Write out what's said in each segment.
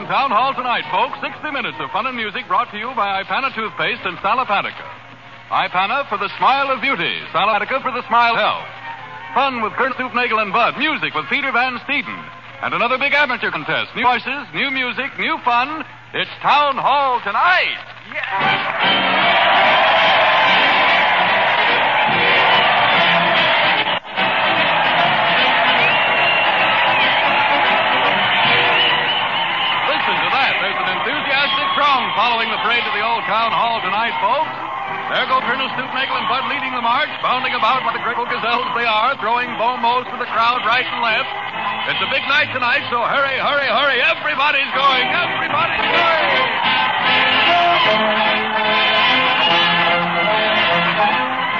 Town Hall tonight, folks. 60 minutes of fun and music brought to you by Ipana Toothpaste and Sal Hepatica. Ipana for the smile of beauty. Sal Hepatica for the smile of health. Fun with Colonel Stoop Nagle and Bud. Music with Peter Van Steeden. And another big amateur contest. New voices, new music, new fun. It's Town Hall tonight. Listen to that. There's an enthusiastic throng following the parade to the old Town Hall tonight, folks. There go Colonel Stoop Nagle and Bud leading the march, bounding about like the grateful gazelles they are, throwing bombos to the crowd right and left. It's a big night tonight, so hurry, hurry, hurry. Everybody's going. Everybody's going.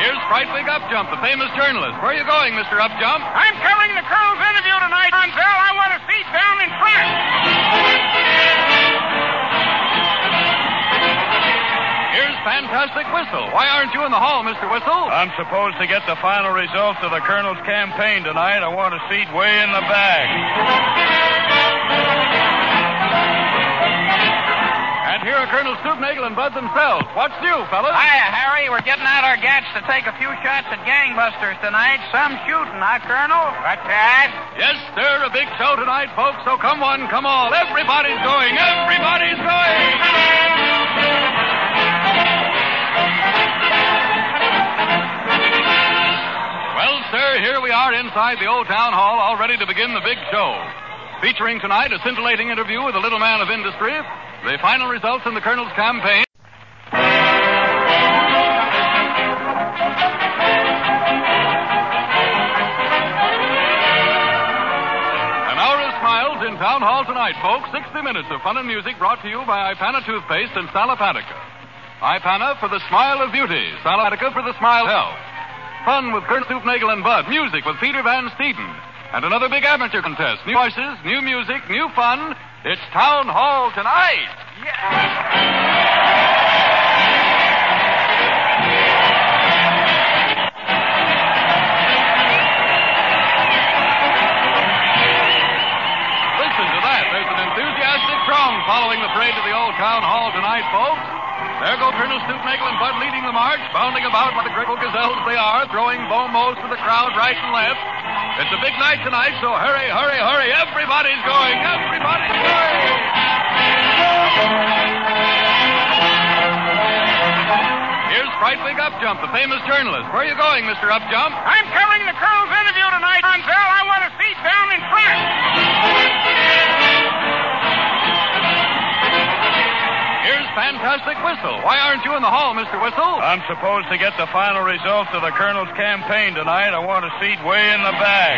Here's Frightwig Upjump, the famous journalist. Where are you going, Mr. Upjump? I'm covering the Colonel's interview tonight, Sal. I want a seat down in front. Here's Fantastic Whistle. Why aren't you in the hall, Mr. Whistle? I'm supposed to get the final results of the Colonel's campaign tonight. I want a seat way in the back. And here are Colonel Stoop Nagle and Bud themselves. What's new, fellas? Hiya, Harry. We're getting out our gats to take a few shots at gangbusters tonight. Some shooting, huh, Colonel? What's that? Yes, sir. A big show tonight, folks. So come one, come all. Everybody's going. Everybody's going. Well, sir, here we are inside the old town hall, all ready to begin the big show. Featuring tonight a scintillating interview with a little man of industry, the final results in the Colonel's campaign. An hour of smiles in Town Hall tonight, folks. 60 minutes of fun and music brought to you by Ipana Toothpaste and Sal Hepatica. Ipana for the smile of beauty. Sal Hepatica for the smile of health. Fun with Colonel Stoop Nagle and Bud. Music with Peter Van Steeden. And another big amateur contest. New voices, new music, new fun. It's Town Hall tonight. Listen to that. There's an enthusiastic throng following the parade to the old Town Hall tonight, folks. There go Colonel Stoop Nagle and Bud leading the march, bounding about like the grateful gazelles they are, throwing bombos to the crowd right and left. It's a big night tonight, so hurry, hurry, hurry. Everybody's going. Everybody's going. Here's Frightwig Upjump, the famous journalist. Where are you going, Mr. Upjump? I'm covering the Colonel's interview tonight, Sal. I want a seat down in front. Here's Fantastic Whistle. Why aren't you in the hall, Mr. Whistle? I'm supposed to get the final results of the Colonel's campaign tonight. I want a seat way in the back.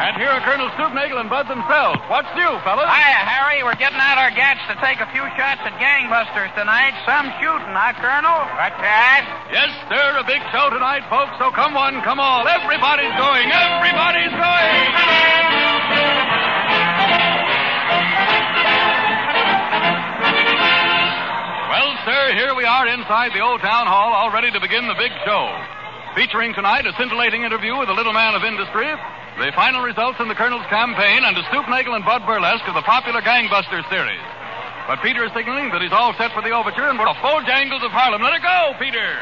And here are Colonel Stoop Nagle and Bud themselves. What's new, fellas? Hiya, Harry. We're getting out our gats to take a few shots at gangbusters tonight. Some shooting, huh, Colonel? What's that? Yes, sir. A big show tonight, folks. So come one, come all. Everybody's going. Everybody's going. Well, sir, here we are inside the old town hall, all ready to begin the big show. Featuring tonight a scintillating interview with a little man of industry, the final results in the Colonel's campaign, and a Stoop Nagle and Bud burlesque of the popular Gangbuster series. But Peter is signaling that he's all set for the overture, and we're off Bojangles of Harlem. Let it go, Peter!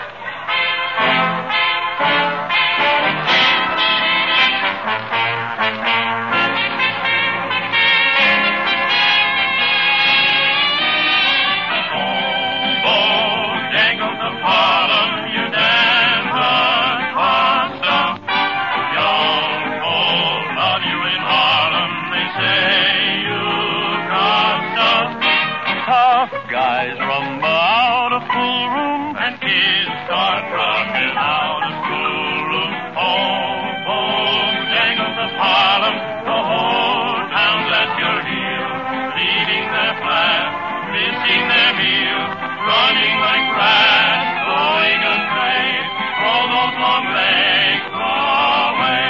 Guys rumble out of full room, and kids start rocking out of schoolroom. Oh, Bojangles of Harlem, the whole town's at your heels, leaving their class, missing their meals, running like rats, going astray, all those long legs away.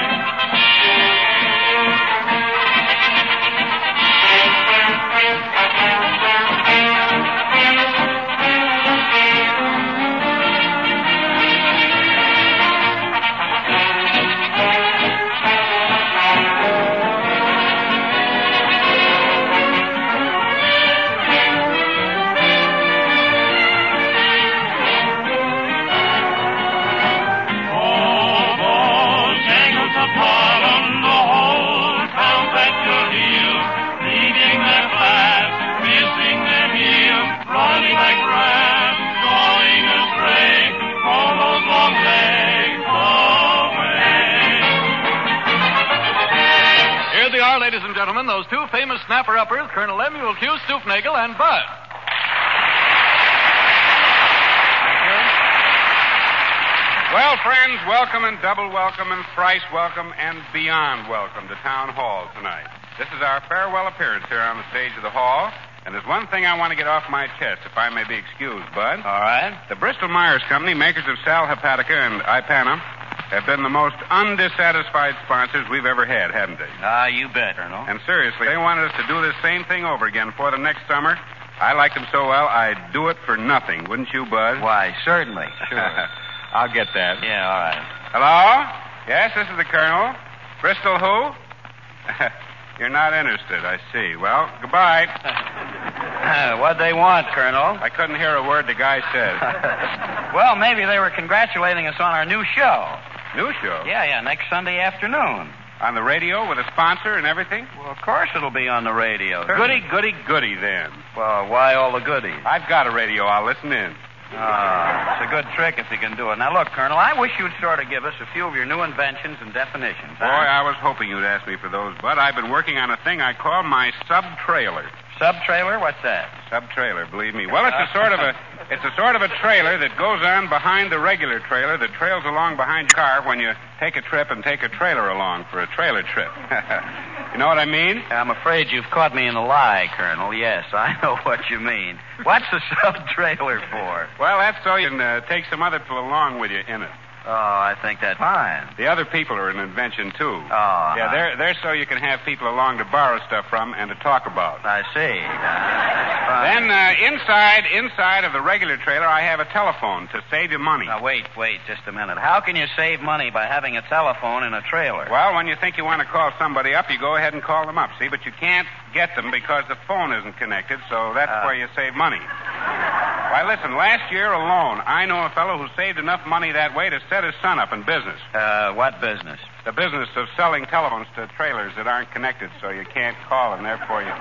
those two famous snapper-uppers, Colonel Lemuel Q. Stoop Nagle and Bud. Well, friends, welcome and double welcome and thrice welcome and beyond welcome to Town Hall tonight. This is our farewell appearance here on the stage of the hall, and there's one thing I want to get off my chest, if I may be excused, Bud. All right. The Bristol-Myers Company, makers of Sal Hepatica and Ipana, have been the most undissatisfied sponsors we've ever had, haven't they? You bet, Colonel. And seriously, they wanted us to do this same thing over again for them next summer. I liked them so well, I'd do it for nothing, wouldn't you, Bud? Why, certainly. Sure. I'll get that. Yeah, all right. Hello? Yes, this is the Colonel. Bristol who? You're not interested, I see. Well, goodbye. What'd they want, Colonel? I couldn't hear a word the guy said. Well, maybe they were congratulating us on our new show. New show? Yeah, next Sunday afternoon. On the radio with a sponsor and everything? Well, of course it'll be on the radio. Goody, then. Well, why all the goodies? I've got a radio. I'll listen in. It's a good trick if you can do it. Now, look, Colonel, I wish you'd sort of give us a few of your new inventions and definitions. Boy, I was hoping you'd ask me for those, Bud. I've been working on a thing I call my sub-trailer. Sub-trailer? What's that? Sub-trailer, believe me. Well, it's a sort of a trailer that goes on behind the regular trailer that trails along behind your car when you take a trip and take a trailer along for a trailer trip. You know what I mean? I'm afraid you've caught me in a lie, Colonel. Yes, I know what you mean. What's the sub-trailer for? Well, that's so you can take some other people along with you in it. Oh, I think that's fine. The other people are an invention, too. Oh. Yeah, they're so you can have people along to borrow stuff from and to talk about. I see. Then inside of the regular trailer, I have a telephone to save you money. Now, wait just a minute. How can you save money by having a telephone in a trailer? Well, when you think you want to call somebody up, you go ahead and call them up, see? But you can't get them because the phone isn't connected, so that's where you save money. Why, listen, last year alone, I know a fellow who saved enough money that way to set his son up in business. What business? The business of selling telephones to trailers that aren't connected, so you can't call, and therefore you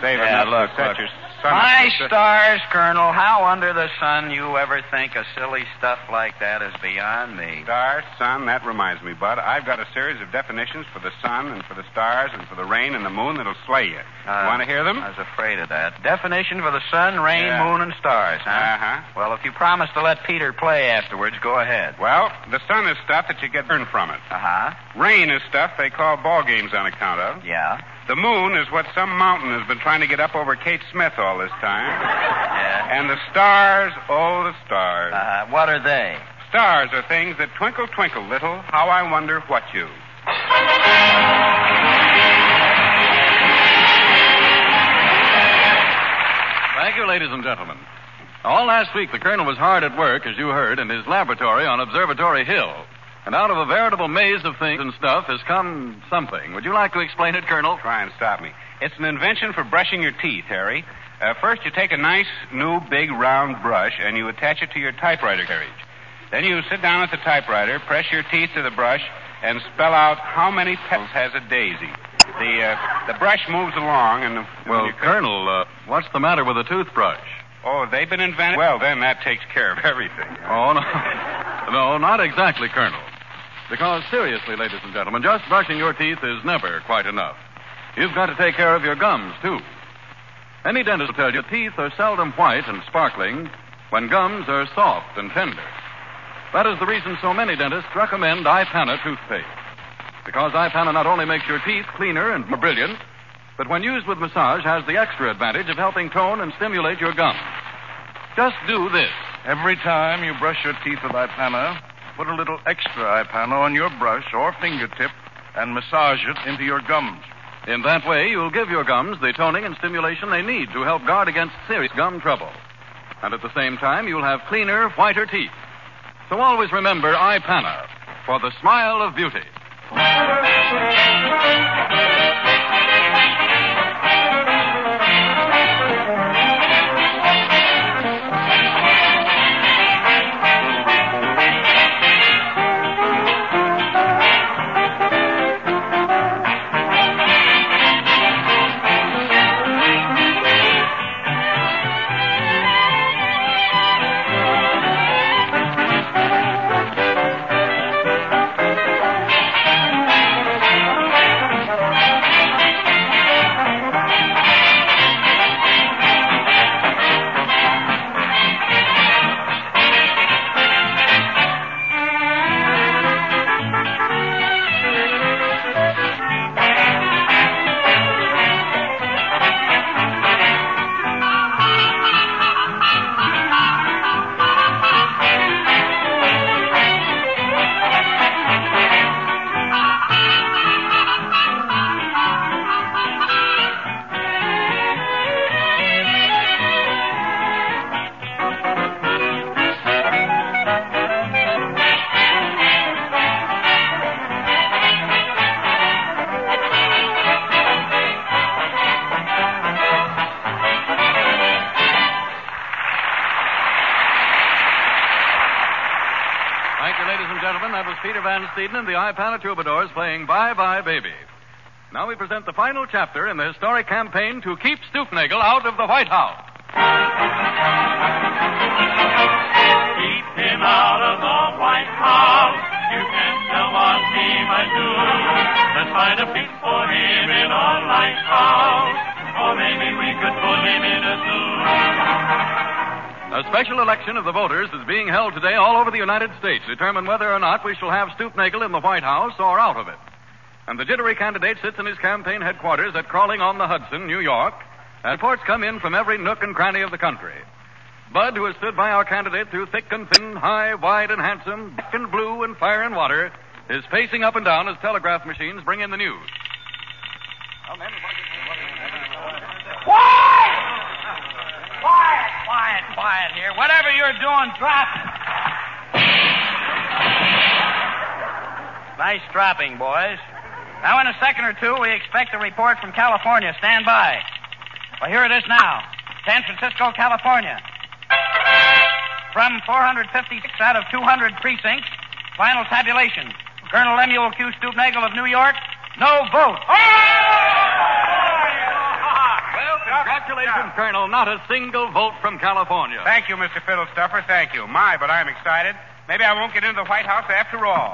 save enough to set your son up. My stars, Colonel, how under the sun you ever think of silly stuff like that is beyond me. Stars, sun, that reminds me, Bud. I've got a series of definitions for the sun and for the stars and for the rain and the moon that'll slay you. You want to hear them? I was afraid of that. Definition for the sun, rain, moon, and stars, huh? Uh-huh. Well, if you promise to let Peter play afterwards, go ahead. Well, the sun is stuff that you get burned from it. Uh-huh. Rain is stuff they call ball games on account of. Yeah. The moon is what some mountain has been trying to get up over Kate Smith all this time. Yeah. And the stars, oh, the stars. What are they? Stars are things that twinkle, twinkle, little. How I wonder what you. Thank you, ladies and gentlemen. All last week, the Colonel was hard at work, as you heard, in his laboratory on Observatory Hill. And out of a veritable maze of things and stuff has come something. Would you like to explain it, Colonel? Try and stop me. It's an invention for brushing your teeth, Harry. First, you take a nice, new, big, round brush, and you attach it to your typewriter carriage. Then you sit down at the typewriter, press your teeth to the brush, and spell out how many petals has a daisy. The brush moves along, and... Well, Colonel, what's the matter with a toothbrush? Oh, they've been invented? Well, then that takes care of everything. Oh, no. No, not exactly, Colonel. Because, seriously, ladies and gentlemen, just brushing your teeth is never quite enough. You've got to take care of your gums, too. Any dentist will tell you teeth are seldom white and sparkling when gums are soft and tender. That is the reason so many dentists recommend Ipana toothpaste. Because Ipana not only makes your teeth cleaner and more brilliant, but when used with massage has the extra advantage of helping tone and stimulate your gums. Just do this. Every time you brush your teeth with Ipana, put a little extra Ipana on your brush or fingertip and massage it into your gums. In that way, you'll give your gums the toning and stimulation they need to help guard against serious gum trouble. And at the same time, you'll have cleaner, whiter teeth. So always remember Ipana for the smile of beauty. gentlemen, that was Peter Van Steeden and the Ipana Troubadours playing Bye Bye Baby. Now we present the final chapter in the historic campaign to keep Stoop Nagle out of the White House. Keep him out of the White House. You can't tell what he might do. Let's find a place for him in a lighthouse. Or maybe we could put him in a zoo. A special election of the voters is being held today all over the United States to determine whether or not we shall have Stoop Nagle in the White House or out of it. And the jittery candidate sits in his campaign headquarters at Crawling on the Hudson, New York, and reports come in from every nook and cranny of the country. Bud, who has stood by our candidate through thick and thin, high, wide, and handsome, black and blue, and fire and water, is pacing up and down as telegraph machines bring in the news. Quiet here. Whatever you're doing, drop it. Nice dropping, boys. Now, in a second or two, we expect a report from California. Stand by. Well, here it is now. San Francisco, California. From 456 out of 200 precincts, final tabulation. Colonel Lemuel Q. Stoop Nagle of New York, no vote. Well, congratulations, Colonel. Not a single vote from California. Thank you, Mr. Fiddlestuffer. Thank you. My, but I'm excited. Maybe I won't get into the White House after all.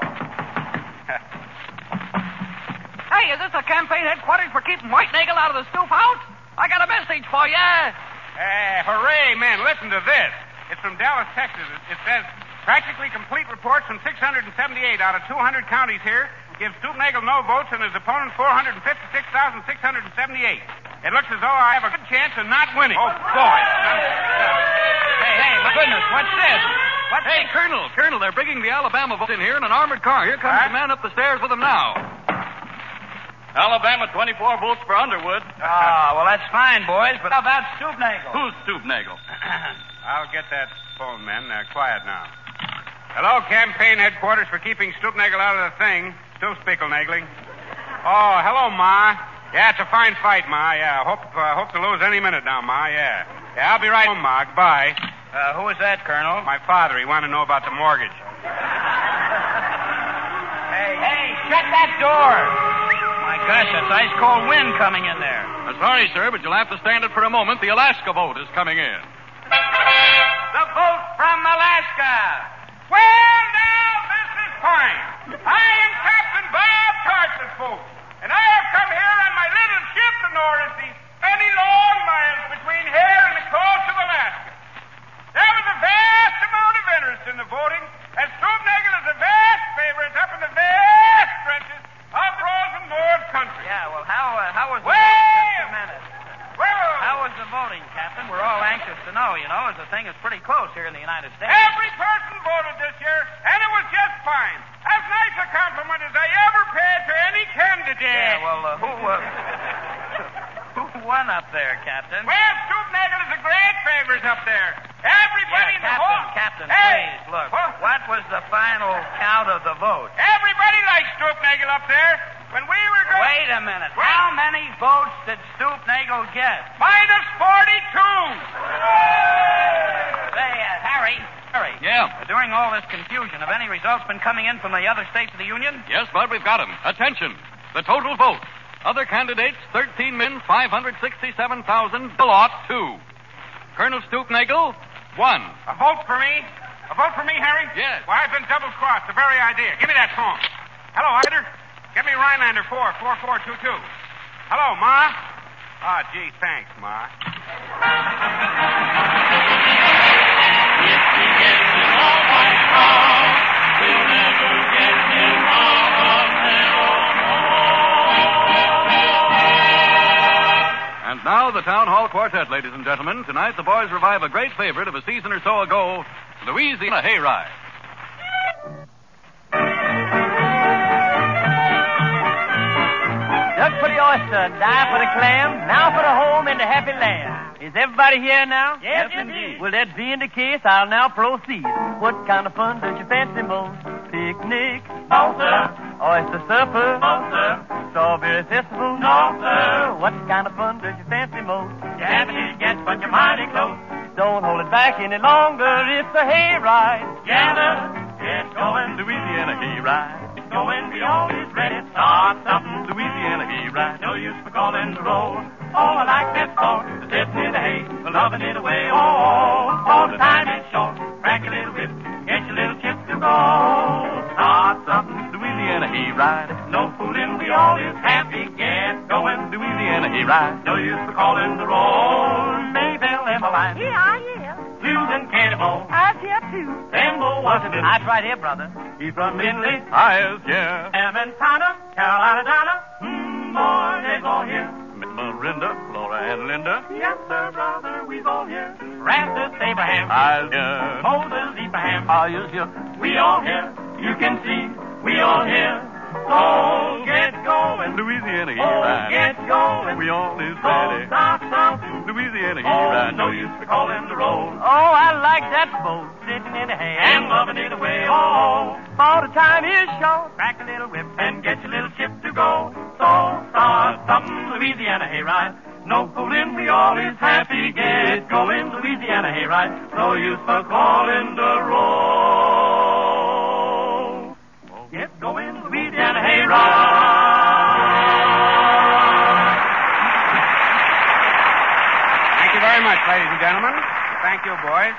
Hey, is this the campaign headquarters for keeping White Nagle out of the Stoop House? I got a message for you. Hooray, men. Listen to this. It's from Dallas, Texas. It says, practically complete reports from 678 out of 200 counties here give Stoop Nagle no votes and his opponent 456,678. It looks as though I have a good chance of not winning. Oh, boy. Hey, my goodness, what's this? Hey, Colonel, they're bringing the Alabama votes in here in an armored car. Here comes the man up the stairs with them now. Alabama, 24 votes for Underwood. Well, that's fine, boys, but how about Stoop Nagle? Who's Stoop Nagle? I'll get that phone, men. Quiet now. Hello, campaign headquarters for keeping Stoop Nagle out of the thing. Stoop Nagling. Oh, hello, Ma. Yeah, it's a fine fight, Ma. Yeah, hope to lose any minute now, Ma. Yeah, I'll be right home, Ma. Goodbye. Who is that, Colonel? My father. He wanted to know about the mortgage. Hey, shut that door. My gosh, that's ice-cold wind coming in there. Sorry, sir, but you'll have to stand it for a moment. The Alaska vote is coming in. The vote from Alaska. Well, now, this is fine. I am Captain Bob Carson's boat, and I have come here on my little ship, the North, many long miles between here and the coast of Alaska. There was a vast amount of interest in the voting, and Stoop Nagle is a vast favorite up in the vast stretches of the frozen North country. Yeah, well, how was the Wait voting? Just a minute. Well, How was the voting, Captain? We're all anxious to know, as the thing is pretty close here in the United States. every person voted this year, and it was just fine. As nice a compliment as I ever paid to any candidate. Yeah, well, who won up there, Captain? Well, Stoop Nagle is a great favorite up there. Everybody in the whole... Captain, Hey! please, look. What was the final count of the vote? Everybody likes Stoop Nagle up there. When we were going... Wait a minute. What? How many votes did Stoop Nagle get? Minus 42. Say, Harry. Yeah? During all this confusion, have any results been coming in from the other states of the Union? Yes, Bud, we've got them. Attention. The total vote. Other candidates, 13,567,002. Colonel Stoop Nagle, 1. A vote for me? A vote for me, Harry? Yes. Well, I've been double-crossed. The very idea. Give me that phone. Hello, operator. Get me Rhinelander 44422. Hello, Ma. Ah, gee, thanks, Ma. If we get him all White House, we'll never get him out of hell. And now the Town Hall Quartet, ladies and gentlemen. Tonight the boys revive a great favorite of a season or so ago, Louisiana Hayride. Duck for the oyster, die for the clam, now for the home in the happy land. Is everybody here now? Yes, indeed. Well, that being the case, I'll now proceed. What kind of fun does you fancy most? Picnic? No, sir. Oyster supper? No, sir. Strawberry festival? No, sir. What kind of fun does you fancy most? You haven't it yet, but you're mighty close. Don't hold it back any longer, it's a hayride. Gather get going. Louisiana hayride. Get going, we always ready. Start something. Louisiana hayride. No use for calling the roll. Oh, I like that song. The sitting in the hay, loving it away. Oh, the time is short. Crack a little whip, get your little chip to go. Start something. Louisiana hayride. No fooling, we always happy. Get going. Louisiana hayride. No use for calling the roll. Maybelle, Emmeline. Here I am. Susan Cannibal. I'm here, too. Sambo Washington. That's right here, brother. He's from Lindley. Highest, yeah. Emmons-Tana, Carolina Donna. Boy, they's all here. Miranda, Flora, and Linda. Yes, sir, brother, we's all here. Ramses Abraham. Highest, yeah. Moses Abraham. Highest, yeah. We all here. You can see, we all here. So get going. Louisiana hayride. Get going. We all is ready. Stop something. Louisiana hayride. No use for calling the roll. Oh, I like that boat sitting in the hay. And loving it away. Oh, all the time is short. crack a little whip and get your little chip to go. So start something. Louisiana hayride. No fooling, we all is happy. Get going. Louisiana hayride. No use for calling the roll. Get going. Louisiana hayride. Thank you very much, ladies and gentlemen. Thank you, boys.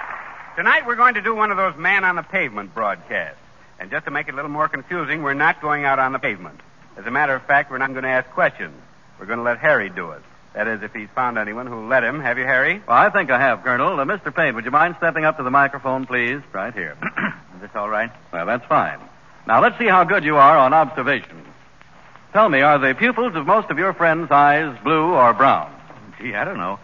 Tonight we're going to do one of those man on the pavement broadcasts. And just to make it a little more confusing, we're not going out on the pavement. As a matter of fact, we're not going to ask questions. We're going to let Harry do it. That is, if he's found anyone who'll let him. Have you, Harry? Well, I think I have, Colonel. Mr. Payne, would you mind stepping up to the microphone, please? Right here. Is this all right? Well, that's fine. Now, let's see how good you are on observation. Tell me, are the pupils of most of your friends' eyes blue or brown? Gee, I don't know.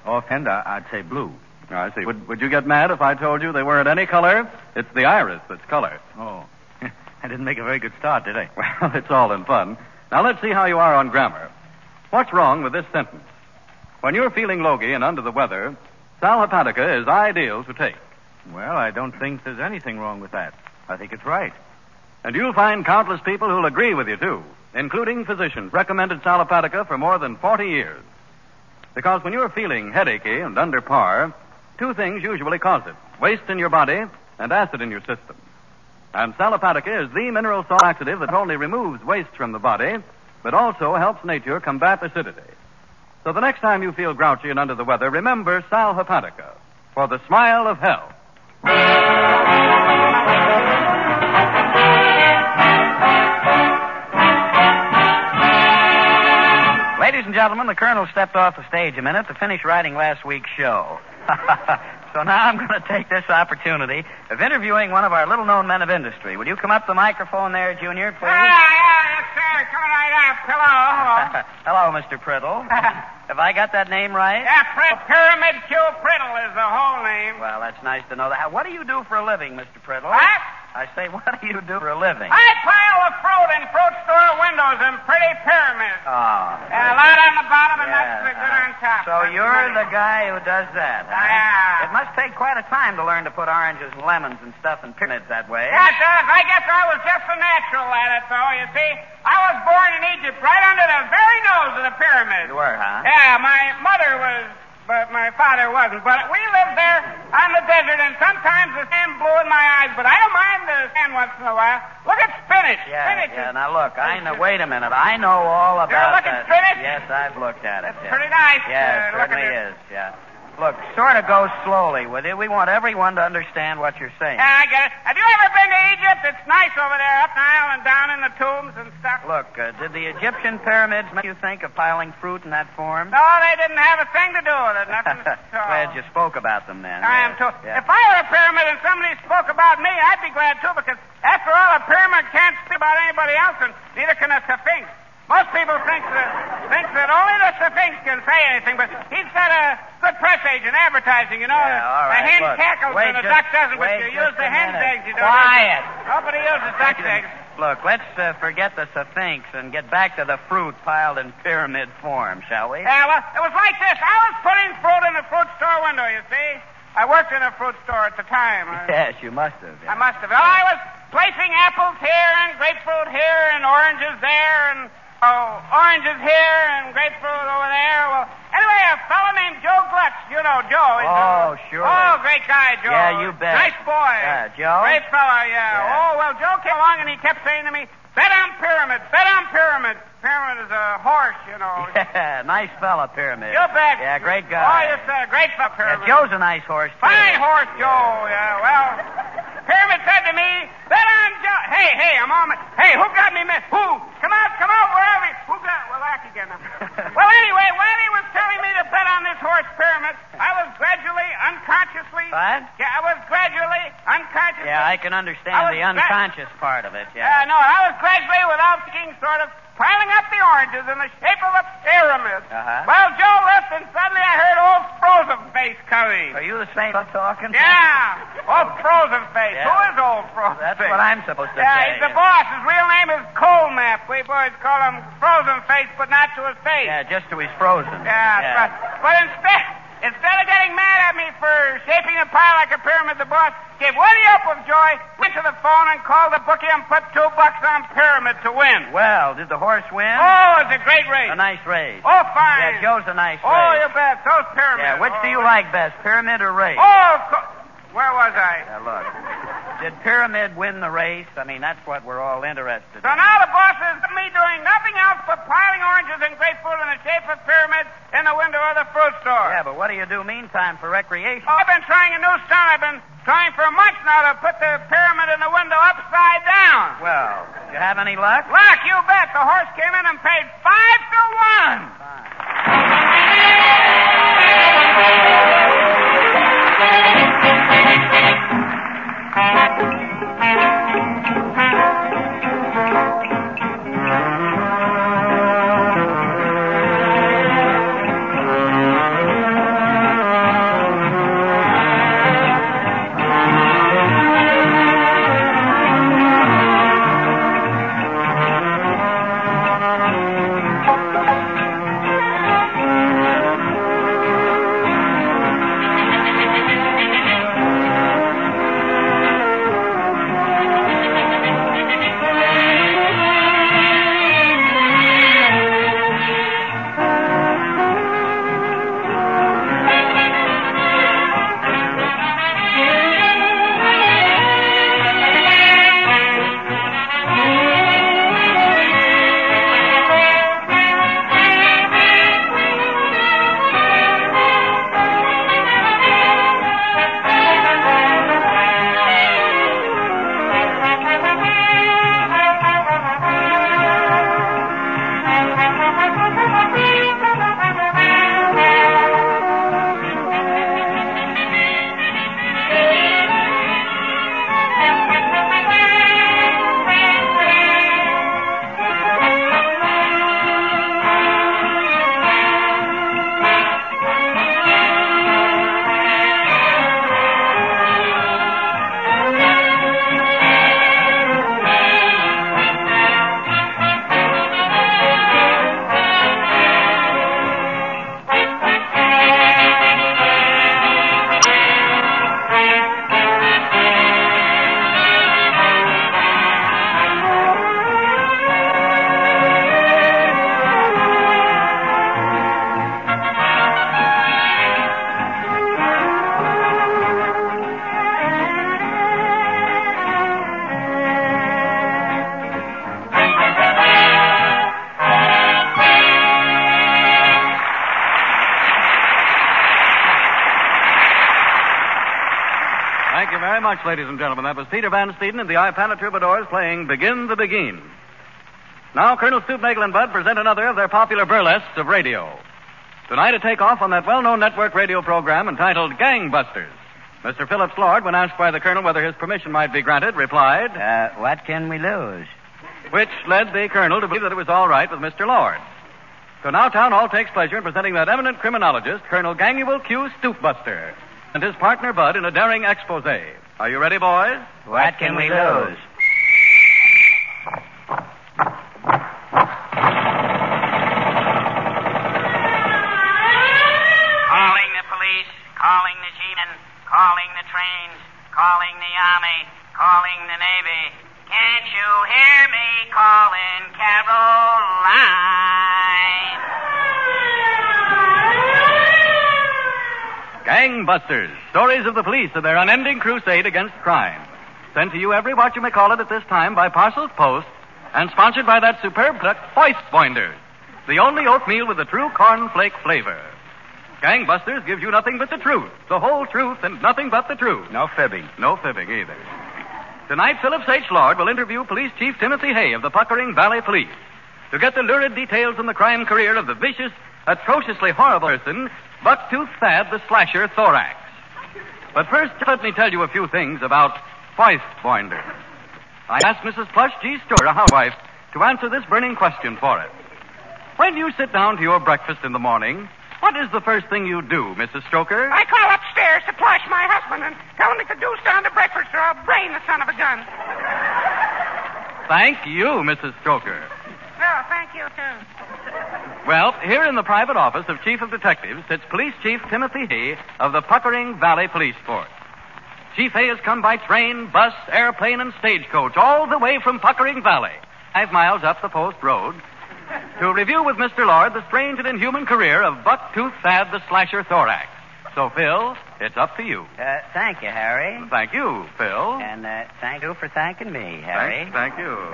Offhand, I'd say blue. Oh, I see. Would you get mad if I told you they weren't any color? It's the iris that's color. Oh. I didn't make a very good start, did I? Well, it's all in fun. Now, let's see how you are on grammar. What's wrong with this sentence? When you're feeling logy and under the weather, Sal Hepatica is ideal to take. Well, I don't think there's anything wrong with that. I think it's right. And you'll find countless people who'll agree with you, too, including physicians recommended Sal Hepatica for more than 40 years. Because when you're feeling headachy and under par, two things usually cause it: waste in your body and acid in your system. And Sal Hepatica is the mineral salt laxative that not only removes waste from the body, but also helps nature combat acidity. So the next time you feel grouchy and under the weather, remember Sal Hepatica for the smile of health. Ladies and gentlemen, the Colonel stepped off the stage a minute to finish writing last week's show. So now I'm going to take this opportunity of interviewing one of our little-known men of industry. Will you come up to the microphone there, Junior, please? Yes, sir. Coming right up. Hello. Hello, Mr. Priddle. Have I got that name right? Yeah, Pyramid Q Priddle is the whole name. Well, that's nice to know that. What do you do for a living, Mr. Priddle? What? I say, what do you do for a living? I pile the fruit in fruit store windows in pretty pyramids. Oh. And a lot on the bottom and Yeah. not so good on top. So That's you're money. the guy who does that, huh? Yeah. It must take quite a time to learn to put oranges and lemons and stuff in pyramids that way. Yeah, it does. I guess I was just a natural at it, though. You see, I was born in Egypt right under the very nose of the pyramid. You were, huh? Yeah, my mother was, but my father wasn't. But we lived there on the desert, and sometimes the sand blew in my eyes, but I don't mind the sand once in a while. Look at spinach. Spinach is... Now look, I know. Wait a minute. I know all about You're looking that. spinach? Yes, I've looked at it. That's pretty nice. Yeah, it Look at certainly this. is. Yeah. Look, sort of go slowly with it. We want everyone to understand what you're saying. Yeah, I get it. Have you ever been to Egypt? It's nice over there, up Nile and down in the tombs and stuff. Look, did the Egyptian pyramids make you think of piling fruit in that form? No, they didn't have a thing to do with it. Nothing at all. Glad you spoke about them then. I am too. Yeah. If I were a pyramid and somebody spoke about me, I'd be glad too, because after all, a pyramid can't speak about anybody else, and neither can a Sphinx. Most people think that only the Sphinx can say anything, but he's got a good press agent, advertising, you know. Yeah, all right. The hen Look, cackles and the duck doesn't, but you use the hen's eggs, you don't. Quiet. Nobody uses duck's eggs. Look, let's forget the Sphinx and get back to the fruit piled in pyramid form, shall we? Yeah, well, it was like this. I was putting fruit in the fruit store window, you see. I worked in a fruit store at the time. Yes, you must have. Yeah. I must have. Well, I was placing apples here and grapefruit here and oranges there and oranges here and grapefruit over there. Well, anyway, a fellow named Joe Glutz You know Joe. Oh, sure. Oh, great guy, Joe. Yeah, you bet. Nice boy. Joe? Great fella, yeah. Oh, well, Joe came along and he kept saying to me, bet on Pyramid, bet on Pyramid. Pyramid is a horse, you know. Yeah, nice fella, Pyramid. You bet. Yeah, great guy. Oh, yes, great fella, Pyramid. Yeah, Joe's a nice horse, too. Fine horse, Joe. Yeah, well, Pyramid said to me, bet on Joe. Hey, I'm on my... Hey, who got me missed? Who? Come out, where are we? Who got... Well, back again. Well, anyway, while he was telling me to bet on this horse, Pyramid, I was gradually, unconsciously... What? Yeah, I was gradually, unconsciously... Yeah, I can understand the unconscious part of it, yeah. No, I was gradually, without thinking, sort of piling up the oranges in the shape of a pyramid. Well, Joe left, and suddenly I heard old Frozen Face coming. Are you the same talking? Yeah, old Frozen Face. Yeah. Who is old Frozen That's Face? what I'm supposed to say. Yeah, he's the boss. His real name is Coal Map. We boys call him Frozen Face, but not to his face. Yeah, just to his frozen. Yeah. But instead of getting mad at me for shaping a pie like a pyramid, the boss gave whinny up with joy, went to the phone and called the bookie and put $2 on Pyramid to win. Well, did the horse win? Oh, it's a great race. A nice race. Oh, fine. Yeah, Joe's a nice race. Oh, you bet. So's Pyramid. Yeah, which do you like best, Pyramid or race? Where was I? Now, look. Did Pyramid win the race? I mean, that's what we're all interested in. So now the boss is me doing nothing else but piling oranges and grapefruit in the shape of pyramids in the window of the fruit store. Yeah, but what do you do meantime for recreation? I've been trying a new stunt. I've been trying for months now to put the pyramid in the window upside down. Well, did you have any luck? Luck, you bet. The horse came in and paid 5 to 1. much, ladies and gentlemen. That was Peter Van Steeden and the Ipana Troubadours playing Begin the Begin. Now, Colonel Stoop Nagle and Bud present another of their popular burlesques of radio. Tonight, a takeoff on that well-known network radio program entitled Gangbusters. Mr. Phillips Lord, when asked by the Colonel whether his permission might be granted, replied, What can we lose? Which led the Colonel to believe that it was all right with Mr. Lord. So now Town Hall takes pleasure in presenting that eminent criminologist, Colonel Ganguel Q. Stoopbuster, and his partner Bud in a daring expose. Are you ready, boys? What can we lose? Calling the police, calling the G-men, calling the trains, calling the army, calling the Navy. Can't you hear me calling Caroline? Gangbusters, stories of the police and their unending crusade against crime. Sent to you every whatchamacallit at this time by Parcels Post and sponsored by that superb product, Hoistboinders, the only oatmeal with the true cornflake flavor. Gangbusters gives you nothing but the truth, the whole truth, and nothing but the truth. No fibbing. No fibbing either. Tonight, Phillips H. Lord will interview Police Chief Timothy Hay of the Puckering Valley Police to get the lurid details on the crime career of the vicious, atrociously horrible person, Bucktooth Thad the Slasher Thorax. But first, let me tell you a few things about Hoistboinders. I asked Mrs. Plush G. Storer, a housewife, to answer this burning question for us. When you sit down to your breakfast in the morning, what is the first thing you do, Mrs. Stoker? I call upstairs to Plush, my husband, and tell him to caduce down to breakfast or I'll brain the son of a gun. Thank you, Mrs. Stoker. Oh, thank you, too. Well, here in the private office of Chief of Detectives sits Police Chief Timothy Hay of the Puckering Valley Police Force. Chief Hay has come by train, bus, airplane, and stagecoach all the way from Puckering Valley, 5 miles up the post road, to review with Mr. Lord the strange and inhuman career of Bucktooth Thad the Slasher Thorax. So, Phil, it's up to you. Thank you, Harry. Thank you, Phil. And thank you for thanking me, Harry. Thank you.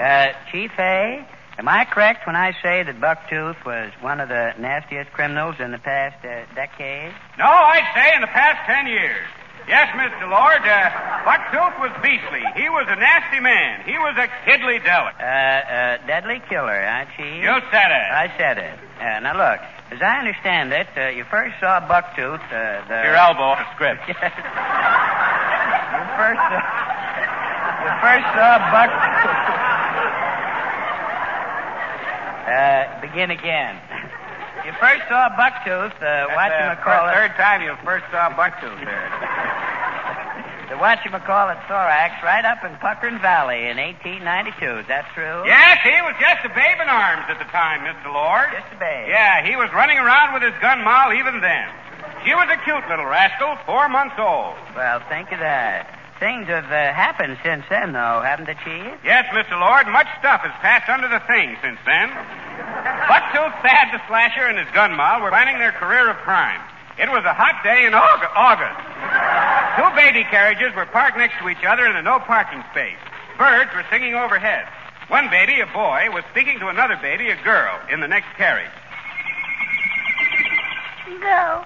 Chief Hay, am I correct when I say that Bucktooth was one of the nastiest criminals in the past decade? No, I'd say in the past 10 years. Yes, Mr. Lord, Bucktooth was beastly. He was a nasty man. He was a kidly delic. Deadly killer, huh, Chief? You said it. I said it. Now, look, as I understand it, you first saw Bucktooth, Your elbow, the script. You first saw Bucktooth. Begin again. You first saw Bucktooth, whatchamacallit. Third time you first saw Bucktooth there. The whatchamacallit thorax right up in Puckering Valley in 1892. Is that true? Yes, he was just a babe in arms at the time, Mr. Lord. Just a babe. Yeah, he was running around with his gun moll even then. She was a cute little rascal, 4 months old. Well, think of that. Things have happened since then, though, haven't they, Chief? Yes, Mr. Lord, much stuff has passed under the thing since then. Bucktooth Thad the Slasher and his gun moll were planning their career of crime. It was a hot day in August. 2 baby carriages were parked next to each other in a no parking space. Birds were singing overhead. One baby, a boy, was speaking to another baby, a girl, in the next carriage. Go.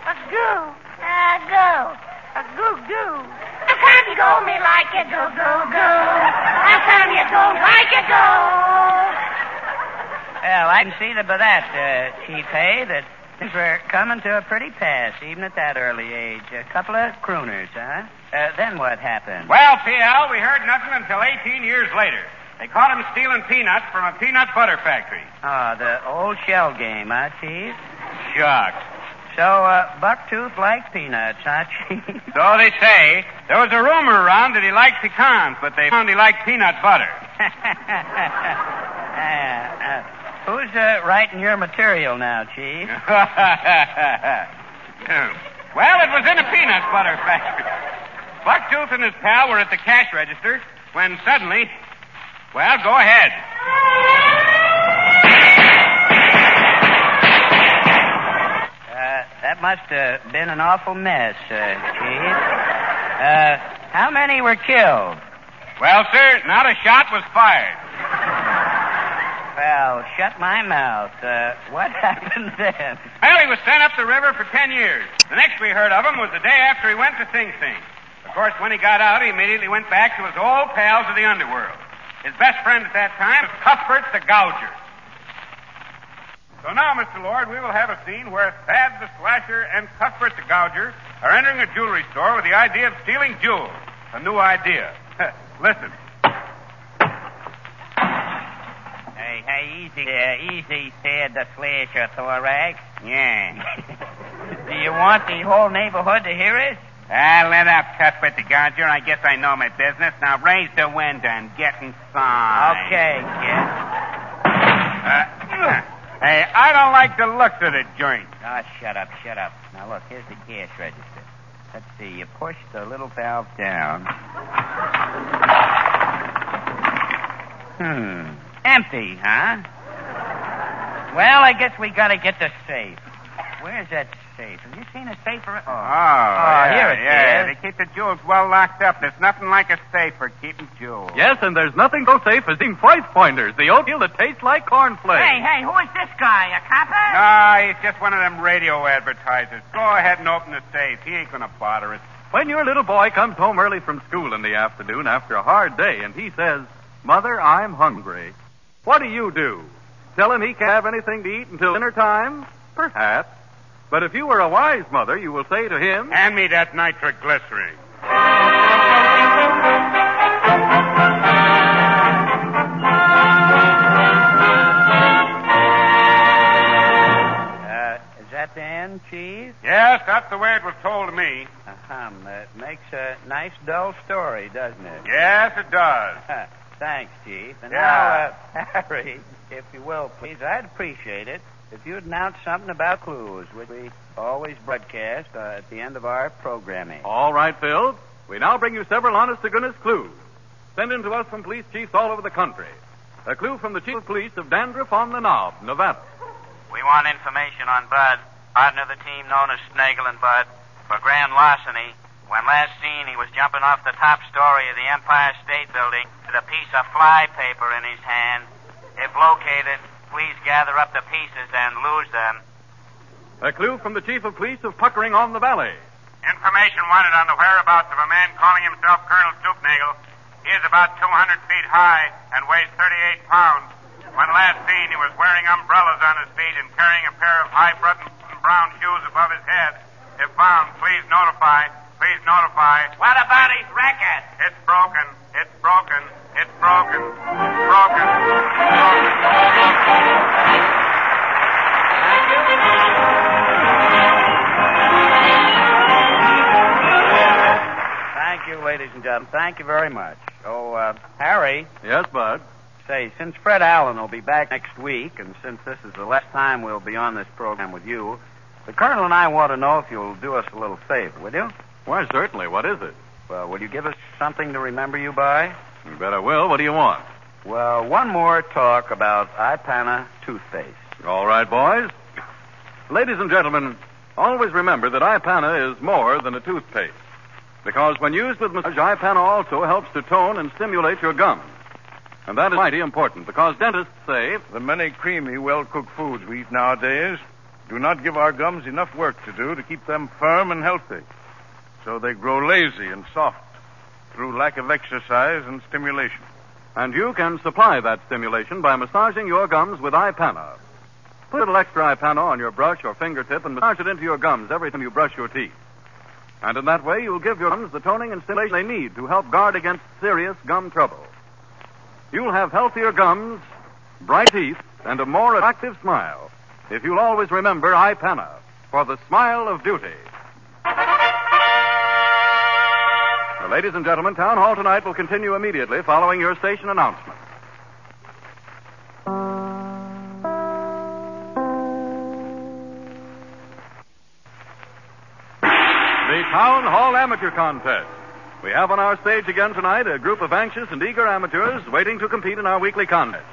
A goo. A go. A goo goo. How come you go me like you go, go, go? How come you go like you go? Well, I can see by that, Chief Hay, that things were coming to a pretty pass, even at that early age. A couple of crooners, huh? Then what happened? Well, P.L., we heard nothing until 18 years later. They caught him stealing peanuts from a peanut butter factory. Oh, the old shell game, huh, Chief? Shucks. So, Bucktooth liked peanuts, huh, Chief? So they say. There was a rumor around that he liked pecans, but they found he liked peanut butter. Who's writing your material now, Chief? Well, it was in a peanut butter factory. Bucktooth and his pal were at the cash register when suddenly... Well, go ahead. That must have been an awful mess, Chief. How many were killed? Well, sir, not a shot was fired. Well, shut my mouth. What happened then? Well, he was sent up the river for 10 years. The next we heard of him was the day after he went to Sing Sing. Of course, when he got out, he immediately went back to his old pals of the underworld. His best friend at that time was Cuthbert the Gouger. So now, Mr. Lord, we will have a scene where Thad the Slasher and Cuthbert the Gouger are entering a jewelry store with the idea of stealing jewels. A new idea. Listen. Hey, easy, Thad the Slasher Thorax. Yeah. Do you want the whole neighborhood to hear it? Let up, Cuthbert the Gouger. I guess I know my business. Now raise the window and get inside. Okay, kid. Hey, I don't like the looks of the joint. Oh, shut up. Now, look, here's the cash register. Let's see, you push the little valve down. Empty, huh? Well, I guess we gotta get the safe. Where's that safe? safe. Have you seen a safe? Here it is. They keep the jewels well locked up. There's nothing like a safe for keeping jewels. Yes, and there's nothing so safe as eating price pointers, the oatmeal that tastes like cornflakes. Hey, who is this guy? A copper? No, he's just one of them radio advertisers. Go ahead and open the safe. He ain't gonna bother us. When your little boy comes home early from school in the afternoon after a hard day and he says, "Mother, I'm hungry," what do? Tell him he can't have anything to eat until dinner time? Perhaps. But if you were a wise mother, you will say to him, "Hand me that nitroglycerin." Is that the end, Chief? Yes, that's the way it was told to me. It makes a nice, dull story, doesn't it? Yes, it does. Thanks, Chief. And now, Harry, if you will, please, I'd appreciate it if you'd announce something about clues, which we always broadcast at the end of our programming. All right, Phil. We now bring you several honest-to-goodness clues. Sent in to us from police chiefs all over the country. A clue from the chief of police of Dandruff on the Knob, Nevada. We want information on Bud, partner of the team known as Nagle and Bud, for grand larceny. When last seen, he was jumping off the top story of the Empire State Building with a piece of fly paper in his hand. If located, please gather up the pieces and lose them. A clue from the chief of police of Puckering on the Valley. Information wanted on the whereabouts of a man calling himself Colonel Stoop Nagle. He is about 200 feet high and weighs 38 pounds. When last seen, he was wearing umbrellas on his feet and carrying a pair of high-button brown shoes above his head. If found, please notify. Please notify. What about his record? It's broken. It's broken. It's broken. It's broken. Thank you, ladies and gentlemen. Thank you very much. Oh, Harry. Yes, Bud? Say, since Fred Allen will be back next week, and since this is the last time we'll be on this program with you, the Colonel and I want to know if you'll do us a little favor, will you? Why, certainly. What is it? Well, will you give us something to remember you by? You bet I will. What do you want? Well, one more talk about Ipana toothpaste. All right, boys. Ladies and gentlemen, always remember that Ipana is more than a toothpaste. Because when used with massage, Ipana also helps to tone and stimulate your gums. And that is mighty important, because dentists say the many creamy, well-cooked foods we eat nowadays do not give our gums enough work to do to keep them firm and healthy. So they grow lazy and soft through lack of exercise and stimulation. And you can supply that stimulation by massaging your gums with Ipana. Put a little extra Ipana on your brush or fingertip and massage it into your gums every time you brush your teeth. And in that way, you'll give your gums the toning and stimulation they need to help guard against serious gum trouble. You'll have healthier gums, bright teeth, and a more attractive smile if you'll always remember Ipana for the smile of beauty. Now, ladies and gentlemen, Town Hall tonight will continue immediately following your station announcement. The Town Hall Amateur Contest. We have on our stage again tonight a group of anxious and eager amateurs waiting to compete in our weekly contest.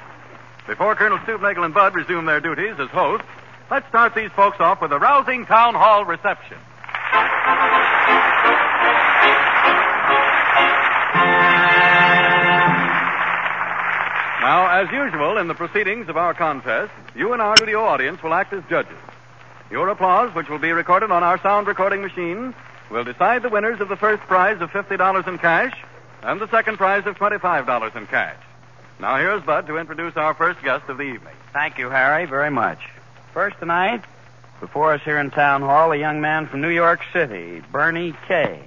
Before Colonel Stoop Nagle and Bud resume their duties as hosts, let's start these folks off with a rousing Town Hall reception. Now, as usual in the proceedings of our contest, you and our studio audience will act as judges. Your applause, which will be recorded on our sound recording machine, will decide the winners of the first prize of $50 in cash and the second prize of $25 in cash. Now, here's Bud to introduce our first guest of the evening. Thank you, Harry, very much. First tonight, before us here in Town Hall, a young man from New York City, Bernie Kay.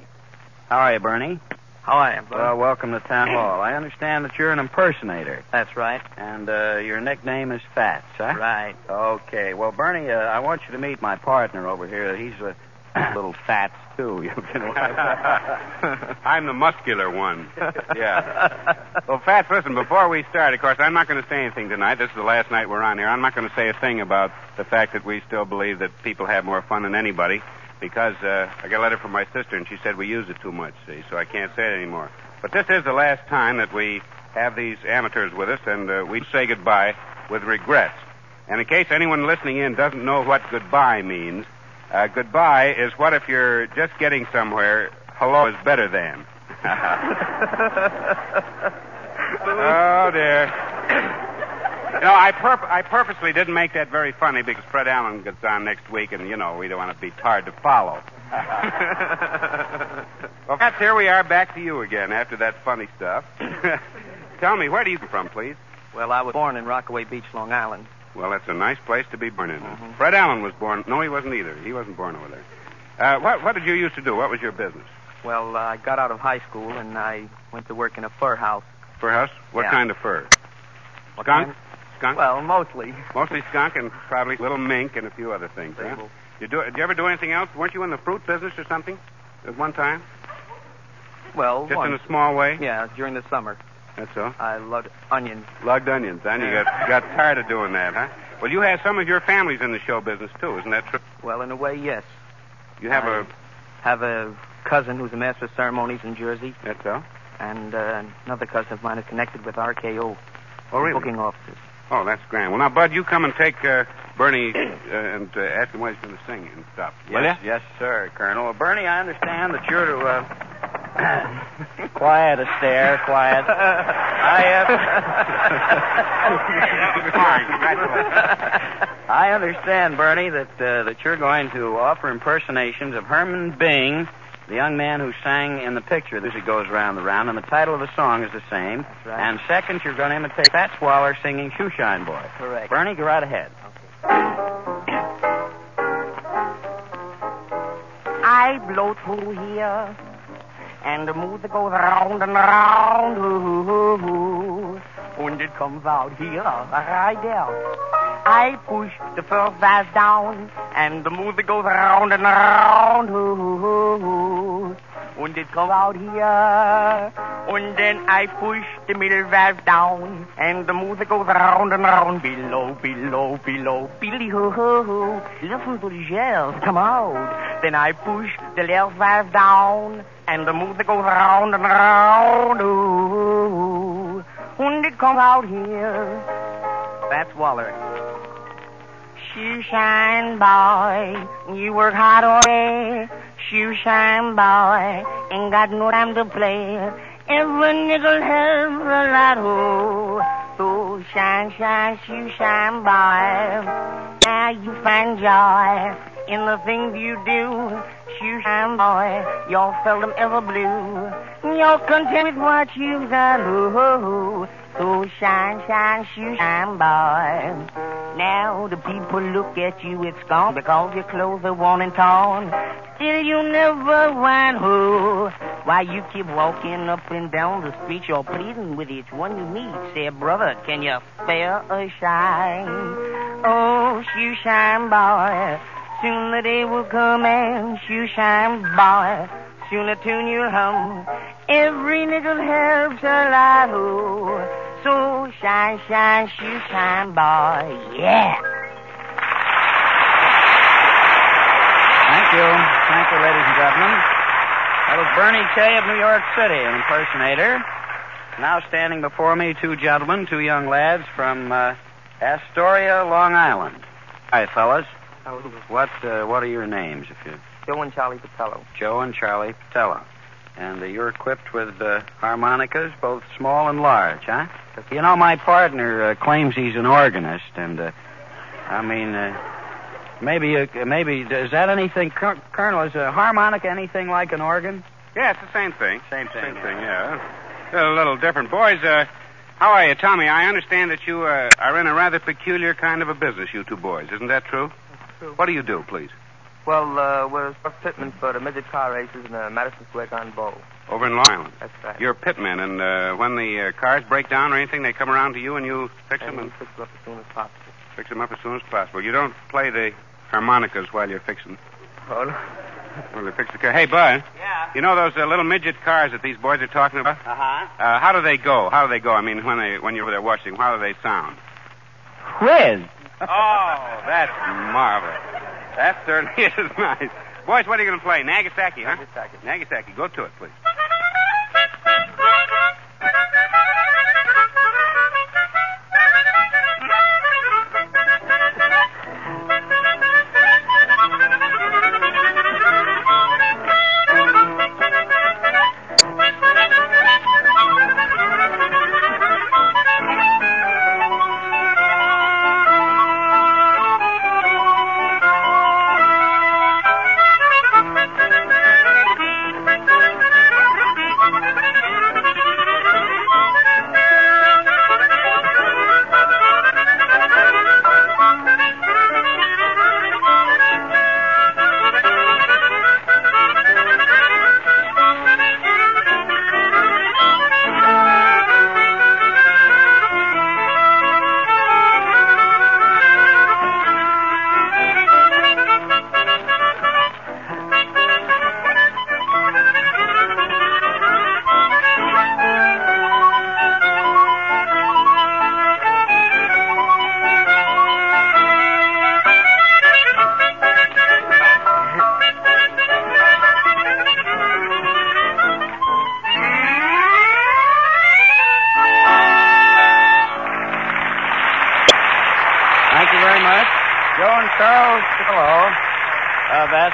How are you, Bernie? How are you, Bud? Well, welcome to Town Hall. I understand that you're an impersonator. That's right. And your nickname is Fats, huh? Right. Okay. Well, Bernie, I want you to meet my partner over here. He's a little Fats, too. You can I'm the muscular one. Yeah. Well, Fats, listen, before we start, of course, I'm not going to say anything tonight. This is the last night we're on here. I'm not going to say a thing about the fact that we still believe that people have more fun than anybody, because I got a letter from my sister, and she said we use it too much, see, so I can't say it anymore. But this is the last time that we have these amateurs with us, and we say goodbye with regrets. And in case anyone listening in doesn't know what goodbye means, Goodbye is what if you're just getting somewhere, hello is better than. Oh, dear. I purposely didn't make that very funny because Fred Allen gets on next week, and, we don't want to be hard to follow. Well, Pat, here we are back to you again after that funny stuff. Tell me, where do you come from, please? Well, I was born in Rockaway Beach, Long Island. Well, that's a nice place to be born in. Mm-hmm. Fred Allen was born. No, he wasn't either. He wasn't born over there. What did you used to do? What was your business? Well, I got out of high school, and I went to work in a fur house. Fur house? What kind of fur? What skunk? Kind? Skunk? Well, mostly. Mostly skunk and probably little mink and a few other things, huh? Did you ever do anything else? Weren't you in the fruit business or something at one time? Well, just in a small way? Yeah, during the summer. That's so? I lugged onions. Lugged onions, then? You got tired of doing that, huh? Well, you have some of your families in the show business, too. Isn't that true? Well, in a way, yes. You have have a cousin who's a master of ceremonies in Jersey. That's so? And another cousin of mine is connected with RKO. Oh, really? Booking offices. Oh, that's grand. Well, now, Bud, you come and take Bernie and ask him what he's going to sing and stuff. Yes, sir, Colonel. Well, Bernie, I understand that you're to... Quiet, Astaire, quiet. I understand, Bernie, that you're going to offer impersonations of Herman Bing, the young man who sang in the picture. This goes round and round, and the title of the song is the same. That's right. And second, you're going to imitate Fats Waller singing Shoeshine Boy. Correct. Bernie, go right ahead. I blow through here, and the music goes round and round. Ooh, when it comes out here, right there, I push the first bass down, and the music goes round and round. Ooh, when it comes out here, and then I push the middle valve down, and the music goes round and round. Below, below, below, billy-ho-ho-ho. Listen to the shells come out. Then I push the left valve down, and the music goes round and round. Ooh, when it comes out here, Fats Waller. Shoeshine boy, you work hard all day. Shoeshine boy, ain't got no time to play. Every nickel helps a lot, oh. So shine, shine, shoeshine boy. Now you find joy in the things you do. Shoeshine boy, you're seldom ever blue. You're content with what you've done, oh. So shine, shine, shoeshine boy. Now the people look at you with scorn because your clothes are worn and torn. Still you never whine, oh. Why you keep walking up and down the street, you're pleading with each one you meet. Say, brother, can you spare a shine? Oh, shoeshine boy, soon the day will come and shoeshine boy, soon the tune you'll hum. Every nickel helps a lot, oh. So shine, shine, shoeshine boy, yeah. Thank you, ladies and gentlemen. That was Bernie Kay of New York City, an impersonator. Now standing before me, two gentlemen, two young lads from Astoria, Long Island. Hi, fellas. What are your names, if you... Joe and Charlie Patello. Joe and Charlie Patello. And you're equipped with harmonicas, both small and large, huh? You know, my partner claims he's an organist, and maybe is that anything, Colonel? Is a harmonica anything like an organ? Yeah, it's the same thing. Same thing, yeah. A little different. Boys, how are you? Tommy, I understand that you are in a rather peculiar kind of a business, you two boys. Isn't that true? That's true. What do you do, please? Well, we're pitmen for the midget car races in the Madison Square Garden Bowl. Over in Long Island? That's right. You're pitmen, and when the cars break down or anything, they come around to you and you fix them? And fix them up as soon as possible. Fix them up as soon as possible. You don't play the harmonicas while you're fixing... Oh, no. Well, they fix the car. Hey, Bud. Yeah? You know those little midget cars that these boys are talking about? Uh-huh. How do they go? I mean, when you're there watching, how do they sound? Whiz. Oh, that's marvelous. That certainly is nice. Boys, what are you going to play? Nagasaki, huh? Nagasaki. Go to it, please.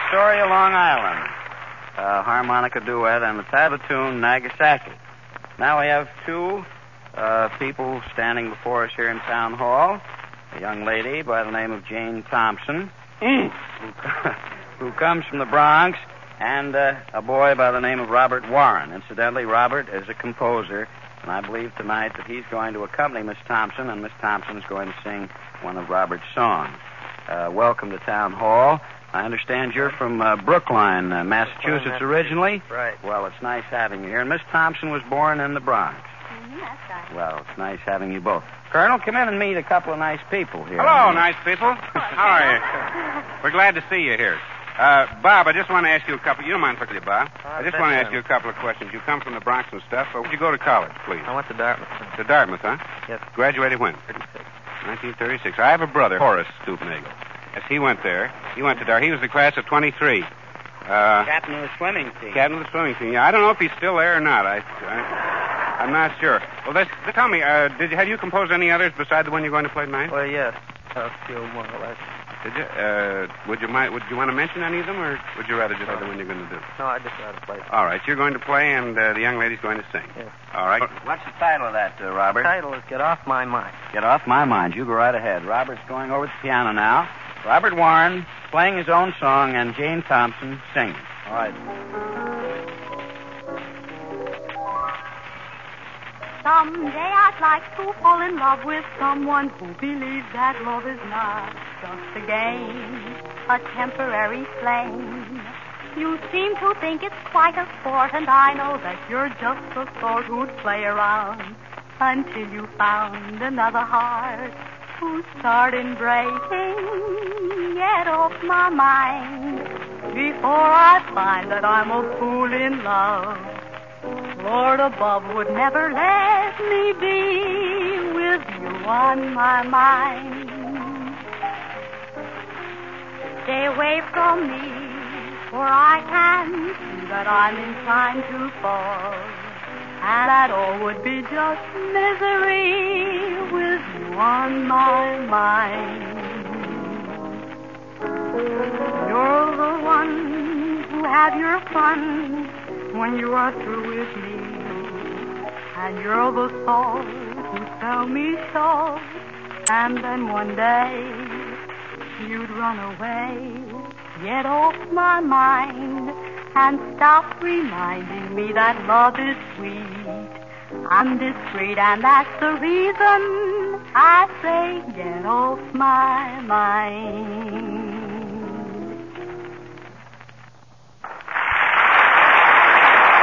Astoria, Long Island. Harmonica duet and the title tune, Nagasaki. Now we have two people standing before us here in Town Hall. A young lady by the name of Jane Thompson, who comes from the Bronx, and a boy by the name of Robert Warren. Incidentally, Robert is a composer, and I believe tonight that he's going to accompany Miss Thompson, and Miss Thompson is going to sing one of Robert's songs. Welcome to Town Hall. I understand you're from Brookline, Massachusetts originally? Right. Well, it's nice having you here. And Miss Thompson was born in the Bronx. That's right. Well, it's nice having you both. Colonel, come in and meet a couple of nice people here. Hello, nice people. How are you? We're glad to see you here. Bob, I just want to ask you a couple... You don't mind for you, Bob? I just want to ask you a couple of questions. You come from the Bronx and stuff, but where'd you go to college, please? I went to Dartmouth. To Dartmouth, huh? Yes. Graduated when? 1936. I have a brother, Horace Stoop Nagle. Yes, he went there. He went to Dartmouth. He was the class of 23. Captain of the swimming team. Captain of the swimming team. Yeah, I don't know if he's still there or not. I'm not sure. Well, tell me, have you composed any others besides the one you're going to play tonight? Well, yes. A few more or less. Did you? Would you want to mention any of them, or would you rather just play the one you're going to do? No, I'd just rather play. All right, you're going to play, and the young lady's going to sing. Yes. All right. What's the title of that, Robert? The title is Get Off My Mind. Get Off My Mind. You go right ahead. Robert's going over to the piano now. Robert Warren playing his own song, and Jane Thompson singing. All right. Someday I'd like to fall in love with someone who believes that love is not just a game, a temporary flame. You seem to think it's quite a sport, and I know that you're just the sort who'd play around until you found another heart who started breaking. Get off my mind before I find that I'm a fool in love. Lord above would never let me be with you on my mind. Stay away from me, for I can see that I'm inclined to fall, and that all would be just misery with you on my mind. You're the one who have your fun when you are through with me, and you're the salt who tell me so, and then one day you'd run away. Get off my mind and stop reminding me that love is sweet. I'm discreet, and that's the reason I say get off my mind.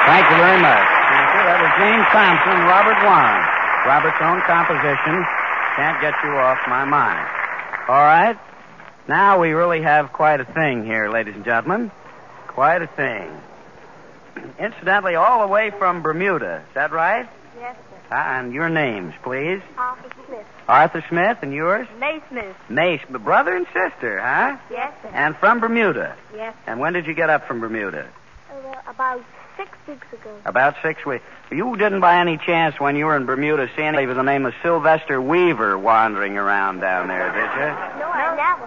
Thank you very much. Thank you. That was Jane Thompson, Robert Warren. Robert's own composition, Can't Get You Off My Mind. All right. Now we really have quite a thing here, ladies and gentlemen. Quite a thing. Incidentally, all the way from Bermuda. Is that right? Yes, sir. And your names, please. Arthur Smith. Arthur Smith, and yours? May Smith. May, brother and sister, huh? Yes, sir. And from Bermuda? Yes, sir. And when did you get up from Bermuda? About 6 weeks ago. About 6 weeks. You didn't by any chance, when you were in Bermuda, see anybody with the name of Sylvester Weaver wandering around down there, did you? No, I never.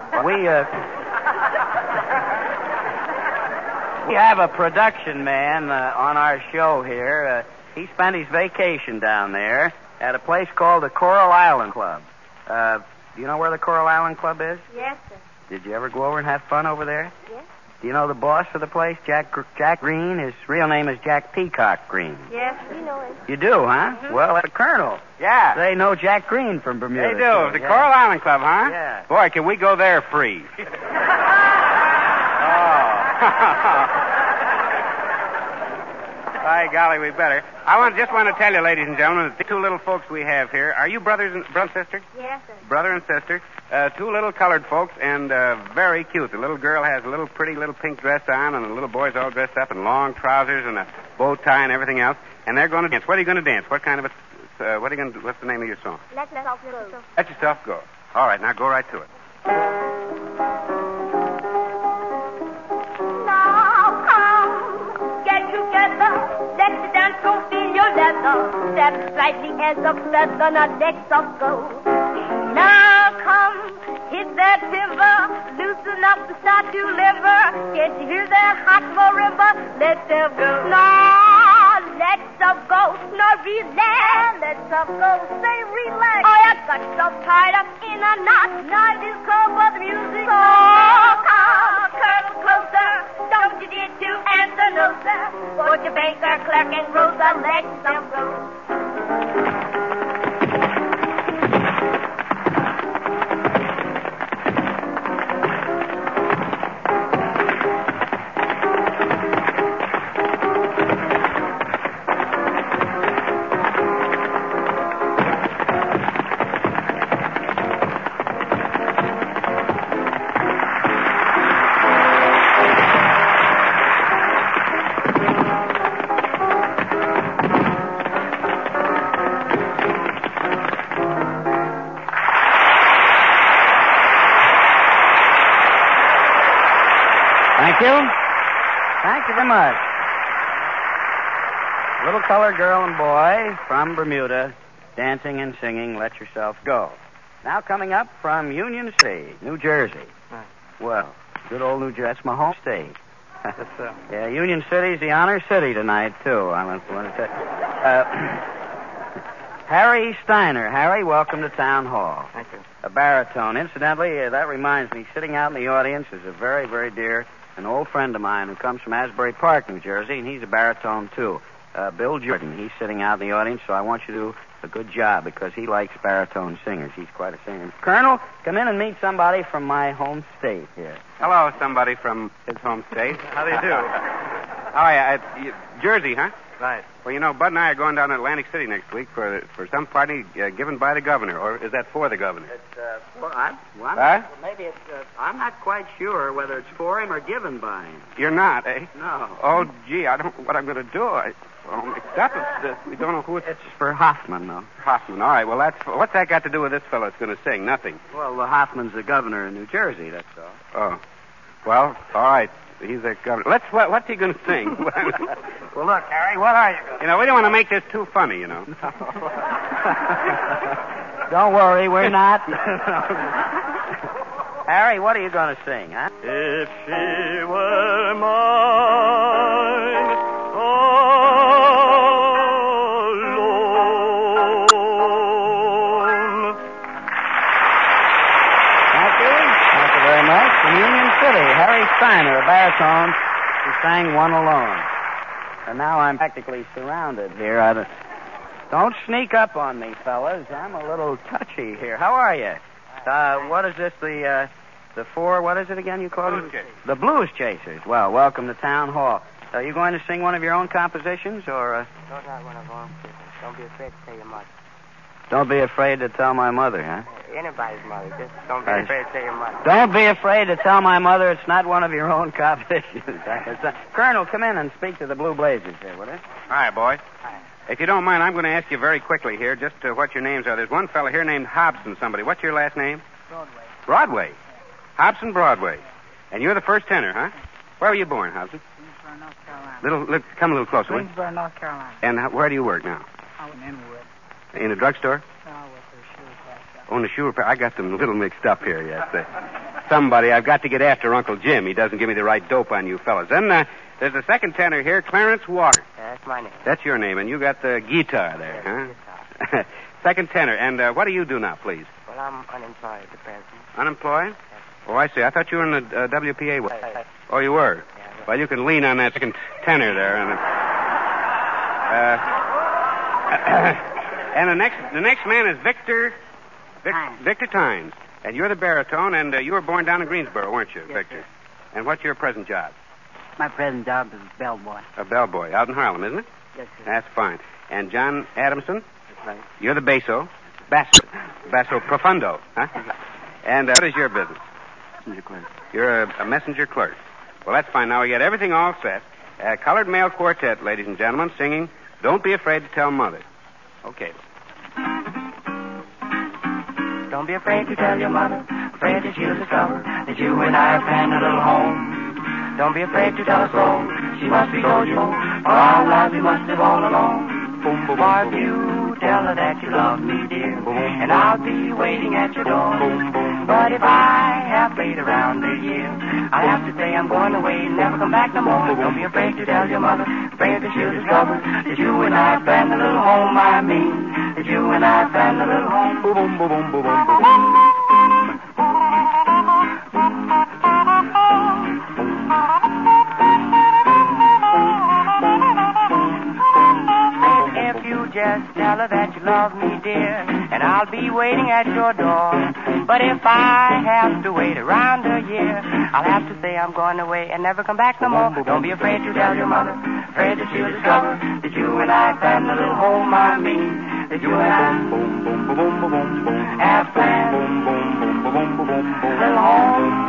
We have a production man on our show here. He spent his vacation down there at a place called the Coral Island Club. Do you know where the Coral Island Club is? Yes, sir. Did you ever go over and have fun over there? Yes. Do you know the boss of the place, Jack Green? His real name is Jack Peacock Green. Yes, sir. You know it. You do, huh? Mm-hmm. Well, the Colonel. Yeah. They know Jack Green from Bermuda. They do. The Coral Island Club, huh? Yeah. Boy, can we go there free? By golly, we better. I just want to tell you, ladies and gentlemen, that the two little folks we have here, are you brother and sister? Yes, sir. Brother and sister. Two little colored folks, and very cute. The little girl has a little pretty little pink dress on, and the little boy's all dressed up in long trousers and a bow tie and everything else. And they're going to dance. What are you going to dance? What kind of a... what are you going to... What's the name of your song? Let yourself go. Let yourself go. All right, now go right to it. Now come, get together. Let's dance, so feel your leather. Step slightly as a feather, not let yourself go. Now come, hit that timber, loosen enough to start to liver. Can't you hear that hot marimba? Let's go. No, let's go. No, relax. Let's go. Say relax. Oh, I got so tied up in a knot. Now this cold for the music. So come, Colonel, closer. Don't you dare to answer no, sir. Put your banker, clerk, and Rosa, let's go. Thank you very much. Little colored girl and boy from Bermuda, dancing and singing, Let Yourself Go. Now coming up from Union City, New Jersey. Well, good old New Jersey. That's my home state. Yeah, Union City's the honor city tonight, too. I want to say. Harry Steiner. Harry, welcome to Town Hall. Thank you. A baritone. Incidentally, that reminds me, sitting out in the audience is a very, very dear, an old friend of mine who comes from Asbury Park, New Jersey, and he's a baritone, too. Bill Jordan. He's sitting out in the audience, so I want you to do a good job because he likes baritone singers. He's quite a singer. Colonel, come in and meet somebody from my home state here. Hello, somebody from his home state. How do you do? Oh, yeah, Jersey, huh? Right. Well, you know, Bud and I are going down to Atlantic City next week for some party given by the governor, or is that for the governor? Maybe it's, I'm not quite sure whether it's for him or given by him. You're not, eh? No. Oh, gee, I don't know what I'm going to do. We don't know who it's... It's for Hoffman, though. Hoffman, all right. Well, what's that got to do with this fellow that's going to sing? Nothing. Well, the Hoffman's the governor in New Jersey, that's all. Oh. Well, all right. He's the governor. What's he going to sing? Well, look, Harry, what are you going to... You know, we don't want to make this too funny, you know. Don't worry, we're not. Harry, what are you going to sing, huh? If she were mine alone. Thank you. Thank you very much. From Union City, Harry Steiner, a baritone, who sang One Alone. And now I'm practically surrounded here. Don't sneak up on me, fellas. I'm a little touchy here. How are you? What is this, the four, what is it again you call it? The Blues Chasers. Well, welcome to Town Hall. Are you going to sing one of your own compositions, or... No, not one of our own. Don't be afraid to tell your mother. Don't be afraid to tell my mother, huh? Anybody's mother. Just don't be afraid to tell your mother. Don't be afraid to tell my mother it's not one of your own compositions. Colonel, come in and speak to the Blue Blazers here, will you? Hi, boy. Hi. If you don't mind, I'm going to ask you very quickly here just what your names are. There's one fellow here named Hobson somebody. What's your last name? Broadway. Broadway? Hobson Broadway. And you're the first tenor, huh? Where were you born, Hobson? Greensboro, North Carolina. Come a little closer, will you? Greensboro, North Carolina. And where do you work now? Out in Inwood. In a drugstore? No, I work for a shoe repair shop. Oh, in the shoe repair. I got them a little mixed up here, yes. Somebody, I've got to get after Uncle Jim. He doesn't give me the right dope on you fellas. Then there's the second tenor here, Clarence Walker. That's my name. That's your name, and you got the guitar there, huh? Guitar. Second tenor. And what do you do now, please? Well, I'm unemployed at the present. Unemployed? Yes. Oh, I see. I thought you were in the WPA. Right. Oh, you were? Yeah, well, you can lean on that second tenor there. And the next man is Victor Tynes. And you're the baritone, and you were born down in Greensboro, weren't you, yes, Victor? Sir. And what's your present job? My present job is bellboy. A bellboy, out in Harlem, isn't it? Yes, sir. That's fine. And John Adamson? That's right. You're the basso profundo, huh? And what is your business? Messenger clerk. You're a messenger clerk. Well, that's fine. Now we got everything all set. Colored male quartet, ladies and gentlemen, singing Don't Be Afraid to Tell Mother. Okay. Don't be afraid to tell your mother, afraid that she'll discover that you and I have planned a little home. Don't be afraid to tell a soul, she must be told you, for our lives we must live all alone. Boom, boom, boom, you tell her that you love me, dear, boom, and I'll be waiting at your door. Boom, boom. But if I have played around a year, I'll have to say I'm going away and never come back no more. Don't be afraid to tell your mother, afraid that she'll discover that you and I planned a little home. I mean, that you and I planned a little home. Boom, boom, boom, boom, boom, boom, boom. If you just tell her that you love me, dear, and I'll be waiting at your door. But if I have to wait around a year, I'll have to say I'm going away and never come back no more. Don't be afraid to tell your mother, afraid that she'll discover that you and I planned a little home. I mean, that you and I have planned a little home.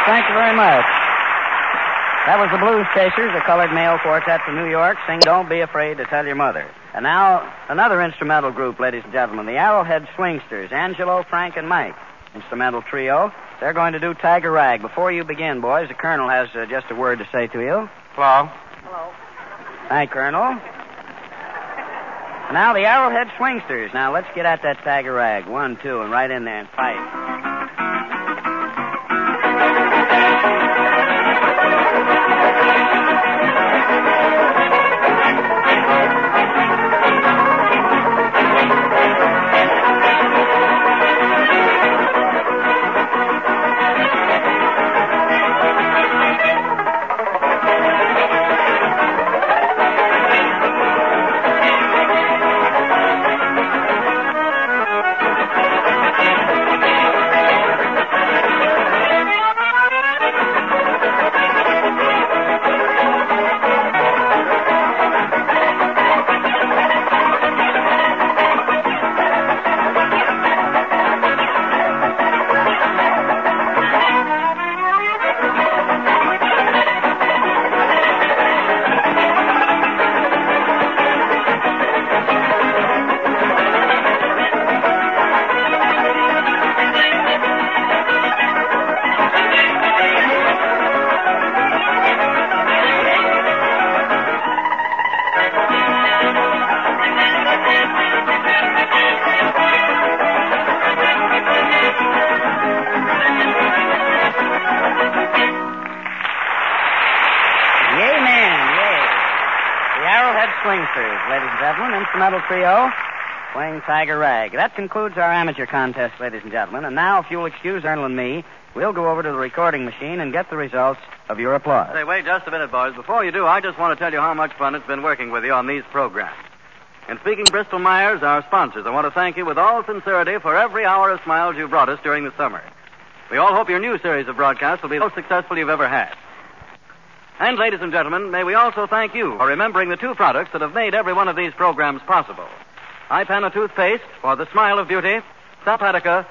Thank you very much. That was the Blues Chasers, a colored male quartet from New York, singing Don't Be Afraid to Tell Your Mother. And now, another instrumental group, ladies and gentlemen, the Arrowhead Swingsters, Angelo, Frank, and Mike. Instrumental trio. They're going to do Tiger Rag. Before you begin, boys, the Colonel has just a word to say to you. Hello. Hello. Hi, Colonel. Now, the Arrowhead Swingsters. Now, let's get at that Tiger Rag. 1, 2, and right in there and fight. Ladies and gentlemen, instrumental trio, playing Tiger Rag. That concludes our amateur contest, ladies and gentlemen. And now, if you'll excuse Ernle and me, we'll go over to the recording machine and get the results of your applause. Say, wait just a minute, boys. Before you do, I just want to tell you how much fun it's been working with you on these programs. In speaking Bristol Myers, our sponsors, I want to thank you with all sincerity for every hour of smiles you brought us during the summer. We all hope your new series of broadcasts will be the most successful you've ever had. And, ladies and gentlemen, may we also thank you for remembering the two products that have made every one of these programs possible. Ipana toothpaste for the smile of beauty, Sal Hepatica